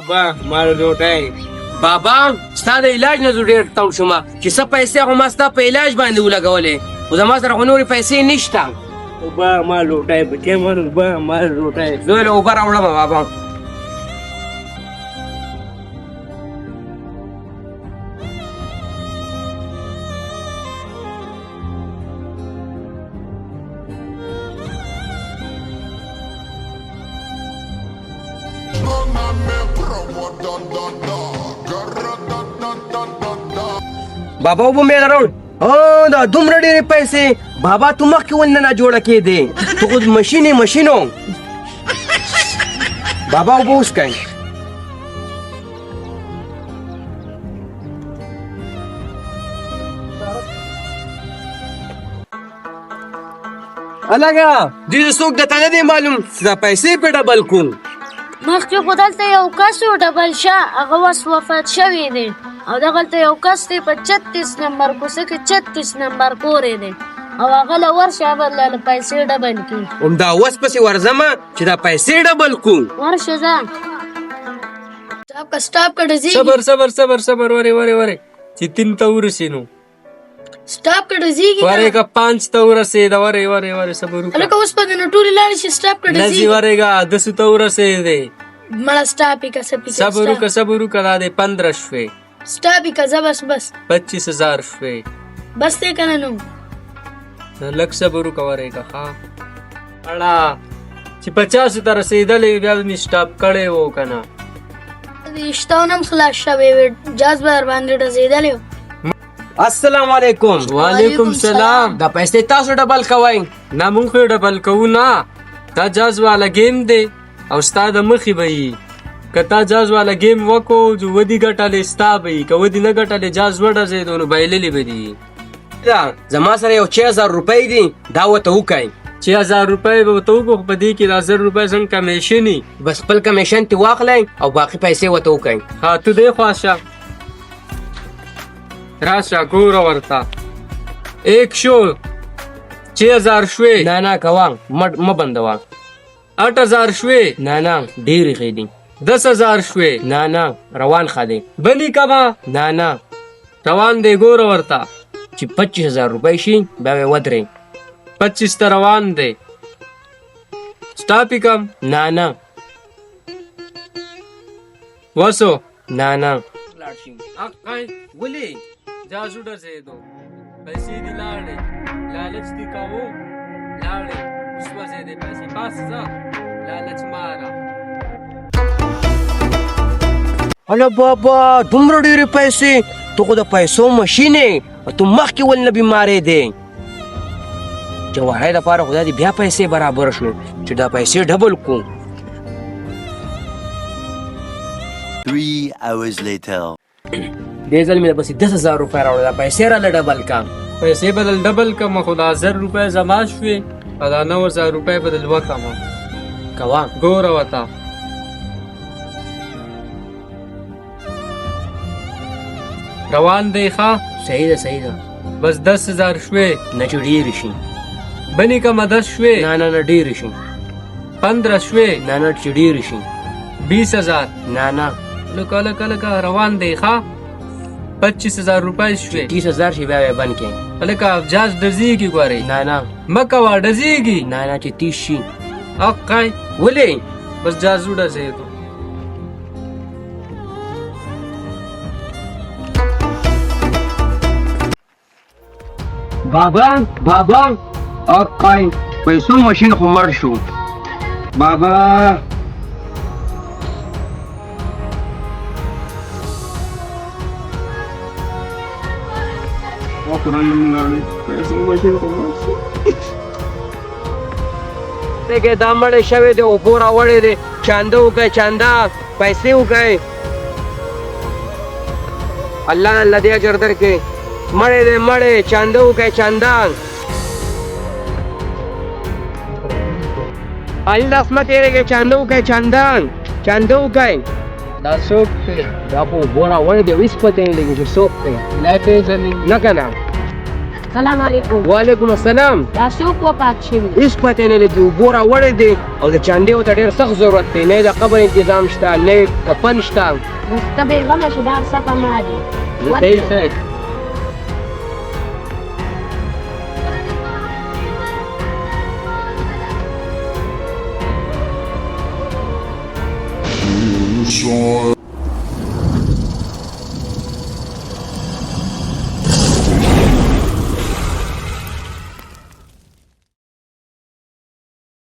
با مال روټای بابا ستا د علاج نه زه ډېر تړ شوم چې څه پیسې خو ما ستا په علاج باندې ولګولې خو زما سره خو نورې پیسې نشته با مال روټای بچې مال با مال روټای زه له اوبه راوړم بابا بابا وبو مې راوړ دا دومره ډېرې پیسې بابا تو مخکې ولې نه جوړه کېدې تو خو مشینو بابا وبو وڅښئ الګا دې څوک درته نه دی معلوم دا پیسې په ډبل کوم مخکې خو دلته یو کس و ډبل شاه هغه اوس وفات شوی دی او دغلته یو کس دی په 36 نمبر کوڅه کې 36 نمبر کور یې دی او هغه له ورشه به له پیسې ډبل کړي همدا اوس پسې ورځمه چې دا پیسې ډبل کوم ورشه ځه سټاپ کړه ځي صبر وره چې 3 ته ورسینو سټاپ کړه ځي وره کا 5 ته ورسید وره صبر وکړه الکه اوس په دې ټولې لاړې شي سټاپ کړه ځي نزي وره کا 10 ته ورسید مړه سټاپ کا سپی صبر وکړه د 15 شوي سټاپ کا بس 25000 شوي بس ته کنه نو لک صبر وکړه کا ها اړه چې 50 ته رسیدلې بیا می سټاپ کړي وو کنه اشتاونم خلاص شوی جاز بر باندې رسیدلې السلام علیکم وعلیکم السلام دا پیسې تاسو ډبل کوئ نه مونږ ډبل کوو نه دا جاز والا گیم دی او استاد مخې به یي که تا جاز والا گیم وکړو جو ودی ګټلې ستا به یي که ودی نه ګټلې جاز وډزېدو نو بایللې به دي زما سره یو 6000 روپۍ دي دا ورته وکئ 6000 روپۍ به ورته وکړو په دې کې د 1000 روپۍ څنګه کمیشن وي بس خپل کمیشن ترې واخلئ او باقي پیسې ورته وکئ ها تو دې خوا شه راشه ګوره ورته 1 شو 6000 شوې نه کوه مه بندوه 8000 شوې نه ډېرې ښې دي 10000 شوې نه روان ښه دی بلی کما نه روان دی ګوره ورته چې 25000 روپۍ شي بیا به ودرې 25 ته روان دی سټاپې کم نه وسو نه ولې جازو ډزېدو پیسې دې لاړې لالچ دې کوو لاړې اوس وځېدې پیسې پاس ځه لالچ ماره هله بابا دومره ډېرې پیسې ته خو د پیسو مشین یې ته مخکې ولې نه بیمارې دی جواهر لپاره خو دا دې بیا پیسې برابر شو چې دا پیسې ډبل کړو 3 hours later دې ځل مې بس 10000 روپۍ راوړل دا پیسې راله ډبل کا پیسې بدل ډبل کم خو دا 1000 روپۍ زما شوې او دا 9000 روپۍ بدل وکم کوه ګوره وته روان دی ښه صحیح ده بس 10000 شوې نه چې ډېرې شي بنې کمه 10 شوې نه ډېرې شي 15 شوې نه چې ډېرې شي 20000 نه لکه روان دی ښه 25000 روپۍ شوې 30000 شي بیا بند کړئ هلکه جاز ډزېږي ګورئ نه مه کوه ډزېږي نه چې 30 شي اقای ولې بس جاز وډزېدو بابا اقای پیسو ماشین خو مړ شو بابا دغه دا مړې شوې دی اوبو راوړې دی چانده وکړئ چانده پیسې وکړئ الله دې اجر درکړي مړې چانده وکړئ چانده الله اسمت یې چانده وکړئ چانده وکړئ دا څوک دی دا په اوبو راوړې دی هېڅ پته نه لګي چې څوک دی نه پېژنې نه که نه سلام علیکم وعلیکم السلام. دا څوک وفات شوي هیڅ پته نه لري ګوره وړی دی او د چاندې ورته ډېر سخت ضرورت دی نه د قبر انتظام شته نه کفن شته. نو ته بېغمه شې دا هر څه په ما دي صحیح صحیح. Soil.